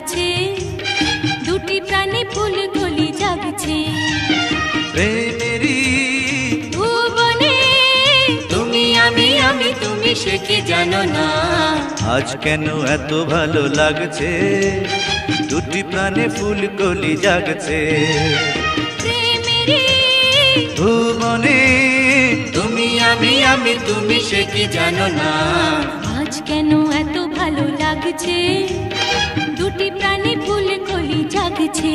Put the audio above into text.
জাগছে, দুটি প্রাণে ফুল কলি জাগছে। প্রেমেরই ভুবনে তুমি আমি আমি তুমি, সে কি জানো না? আজ কেন এত ভালো লাগছে, দুটি প্রাণে ফুল কলি জাগছে। প্রেমেরই ভুবনে তুমি আমি তুমি, সে কি জানো না? আজ কেন এত ভালো লাগছে, দুটি প্রাণে ফুল কলি জাগছে।